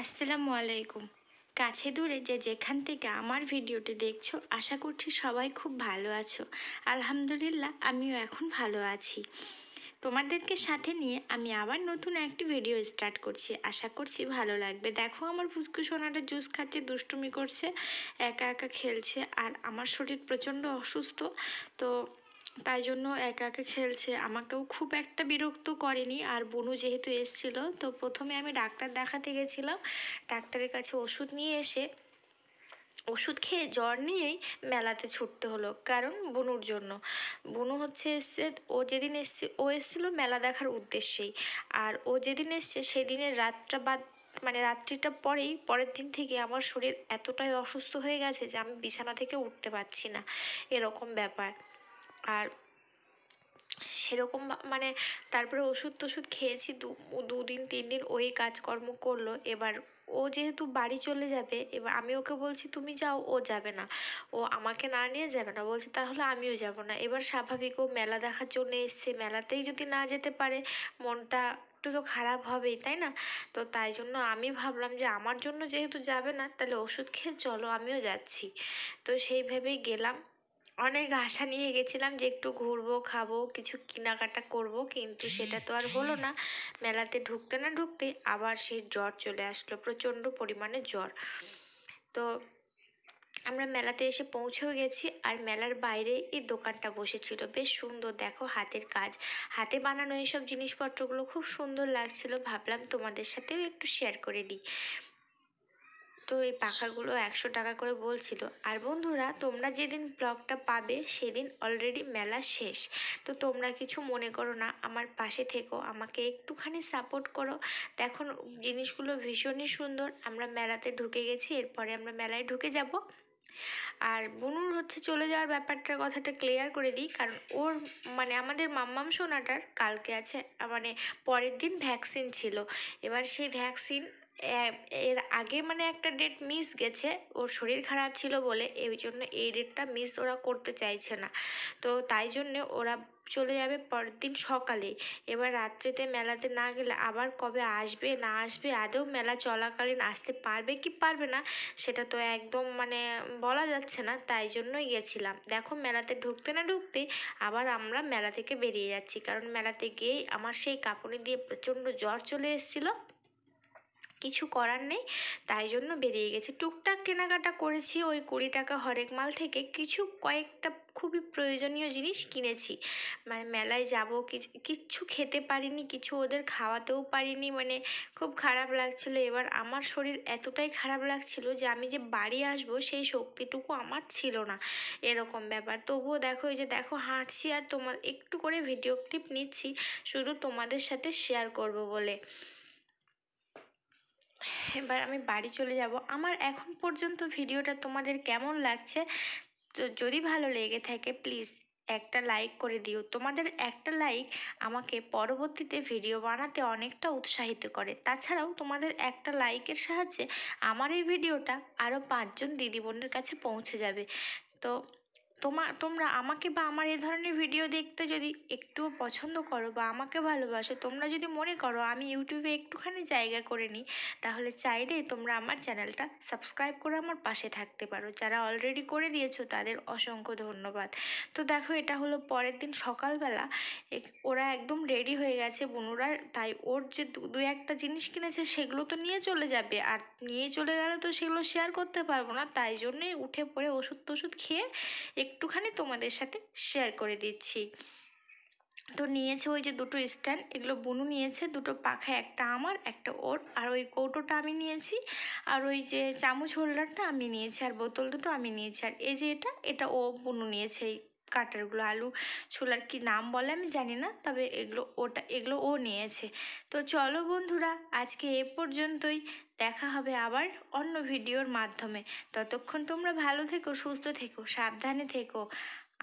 আসসালামু আলাইকুম। কাছে দূরে যে যেখান থেকে আমার ভিডিওটি দেখছো, আশা করছি সবাই খুব ভালো আছো। আলহামদুলিল্লাহ, আমিও এখন ভালো আছি। তোমাদেরকে সাথে নিয়ে আমি আবার নতুন একটি ভিডিও স্টার্ট করছি। আশা করছি ভালো লাগবে। দেখো, আমার পুচকু সোনাটা জুস খাচ্ছে, দুষ্টুমি করছে, একা একা খেলছে। আর আমার শরীর প্রচণ্ড অসুস্থ, তো তাই জন্য একা একা খেলছে। আমাকেও খুব একটা বিরক্ত করেনি। আর বনু যেহেতু এসেছিলো, তো প্রথমে আমি ডাক্তার দেখাতে গেছিলাম। ডাক্তারের কাছে ওষুধ নিয়ে এসে ওষুধ খেয়ে জ্বর নিয়েই মেলাতে ছুটতে হলো, কারণ বনুর জন্য। বনু এসছে, ও যেদিন এসছে ও এসেছিলো মেলা দেখার উদ্দেশ্যেই। আর ও যেদিন এসছে সেদিনের রাতটা বাদ, মানে রাত্রিটা পরের দিন থেকে আমার শরীর এতটাই অসুস্থ হয়ে গেছে যে আমি বিছানা থেকে উঠতে পারছি না, এরকম ব্যাপার। আর সেরকম মানে তারপরে ওষুধ টষুধ খেয়েছি, দুদিন 3 দিন ওই কাজকর্ম করলো। এবার ও যেহেতু বাড়ি চলে যাবে, এবার আমি ওকে বলছি তুমি যাও, ও যাবে না, ও আমাকে না নিয়ে যাবে না, বলছে তাহলে আমিও যাব না। এবার স্বাভাবিক, ও মেলা দেখার জন্য এসছে, মেলাতেই যদি না যেতে পারে মনটা একটু তো খারাপ হবেই, তাই না? তো তাই জন্য আমি ভাবলাম যে আমার জন্য যেহেতু যাবে না, তাহলে ওষুধ খেয়ে চলো, আমিও যাচ্ছি। তো সেই ভেবেই গেলাম। অনেক আশা নিয়ে গেছিলাম যে একটু ঘুরবো, খাবো, কিছু কেনাকাটা করব, কিন্তু সেটা তো আর হলো না। মেলাতে ঢুকতে না ঢুকতেই আবার সেই জ্বর চলে আসলো, প্রচণ্ড পরিমাণে জ্বর। তো আমরা মেলাতে এসে পৌঁছেও গেছি। আর মেলার বাইরে এই দোকানটা বসেছিল, বেশ সুন্দর, দেখো হাতের কাজ, হাতে বানানো এইসব জিনিসপত্রগুলো খুব সুন্দর লাগছিল। ভাবলাম তোমাদের সাথেও একটু শেয়ার করে দিই। তো এই পাখাগুলো 100 টাকা করে বলছিল। আর বন্ধুরা, তোমরা যেদিন ব্লগটা পাবে সেদিন অলরেডি মেলা শেষ। তো তোমরা কিছু মনে করো না, আমার পাশে থেকো, আমাকে একটুখানি সাপোর্ট করো। দেখো, জিনিসগুলো ভীষণই সুন্দর। আমরা মেলাতে ঢুকে গেছি, এরপরে আমরা মেলায় ঢুকে যাব। আর বনুর চলে যাওয়ার কথাটা ক্লিয়ার করে দিই, কারণ ওর মানে আমাদের মাম্মাম সোনাটার কালকে আছে, মানে পরের দিন ভ্যাকসিন ছিল। এবার সেই ভ্যাকসিন এর আগে মানে একটা ডেট মিস গেছে, ওর শরীর খারাপ ছিল বলে, এই জন্য এই ডেটটা মিস ওরা করতে চাইছে না। তো তাই জন্যে ওরা চলে যাবে পরের দিন সকালে। এবার রাত্রিতে মেলাতে না গেলে আবার কবে আসবে না আসবে, আদৌ মেলা চলাকালীন আসতে পারবে কি পারবে না সেটা তো একদম মানে বলা যাচ্ছে না। তাই জন্যই গেছিলাম। দেখো, মেলাতে ঢুকতে না ঢুকতেই আবার আমরা মেলা থেকে বেরিয়ে যাচ্ছি, কারণ মেলাতে গিয়েই আমার সেই কাঁপুনি দিয়ে প্রচণ্ড জ্বর চলে এসেছিলো। কিছু করার নেই, তাই জন্য বেরিয়ে গেছি। টুকটাক কেনাকাটা করেছি, ওই 20 টাকা হরেক মাল থেকে কিছু কয়েকটা খুবই প্রয়োজনীয় জিনিস কিনেছি। মানে মেলায় যাব, কিচ্ছু খেতে পারিনি, কিছু ওদের খাওয়াতেও পারিনি, মানে খুব খারাপ লাগছিল। এবার আমার শরীর এতটাই খারাপ লাগছিল যে আমি যে বাড়ি আসবো সেই শক্তিটুকু আমার ছিল না, এরকম ব্যাপার। তবুও দেখো, এই যে দেখো হাঁটছি, আর তোমার একটু করে ভিডিও ক্লিপ নিচ্ছি শুধু তোমাদের সাথে শেয়ার করব বলে। এবার আমি বাড়ি চলে যাব। আমার এখন পর্যন্ত ভিডিওটা তোমাদের কেমন লাগছে? তো যদি ভালো লেগে থাকে প্লিজ একটা লাইক করে দিও। তোমাদের একটা লাইক আমাকে পরবর্তীতে ভিডিও বানাতে অনেকটা উৎসাহিত করে। তাছাড়াও তোমাদের একটা লাইকের সাহায্যে আমার এই ভিডিওটা আরও 5জন দিদি বোনের কাছে পৌঁছে যাবে। তো তোমরা আমাকে বা আমার এই ধরনের ভিডিও দেখতে যদি একটুও পছন্দ করো বা আমাকে ভালোবাসো, তোমরা যদি মনে করো আমি ইউটিউবে একটুখানি জায়গা করে নিই, তাহলে চাইলেই তোমরা আমার চ্যানেলটা সাবস্ক্রাইব করে আমার পাশে থাকতে পারো। যারা অলরেডি করে দিয়েছো তাদের অসংখ্য ধন্যবাদ। তো দেখো, এটা হলো পরের দিন সকালবেলা। ওরা একদম রেডি হয়ে গেছে বনুরা, তাই ওর যে দু একটা জিনিস কিনেছে সেগুলো তো নিয়ে চলে যাবে, আর নিয়ে চলে গেলে তো সেগুলো শেয়ার করতে পারবো না। তাই জন্যই উঠে পড়ে ওষুধ টষুধ খেয়ে একটুখানি তোমাদের সাথে শেয়ার করে দিচ্ছি। তো নিয়েছে ওই যে 2টো স্ট্যান্ড, এগুলো বুনু নিয়েছে, 2টো পাখা, একটা আমার একটা ওর। আর ওই কৌটোটা আমি নিয়েছি, আর ওই যে চামচ হোল্ডারটা আমি নিয়েছি, আর বোতল দুটো আমি নিয়েছি। আর এই যে এটা ও বুনু নিয়েছে, এই কাটারগুলো, আলু ছোলার কি নাম বলে আমি জানি না, তবে এগুলো ও নিয়েছে। তো চলো বন্ধুরা, আজকে এ পর্যন্তই। দেখা হবে আবার অন্য ভিডিওর মাধ্যমে। ততক্ষণ তোমরা ভালো থেকো, সুস্থ থেকো, সাবধানে থেকো,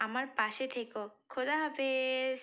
আমার পাশে থেকো। খোদা হাফেজ।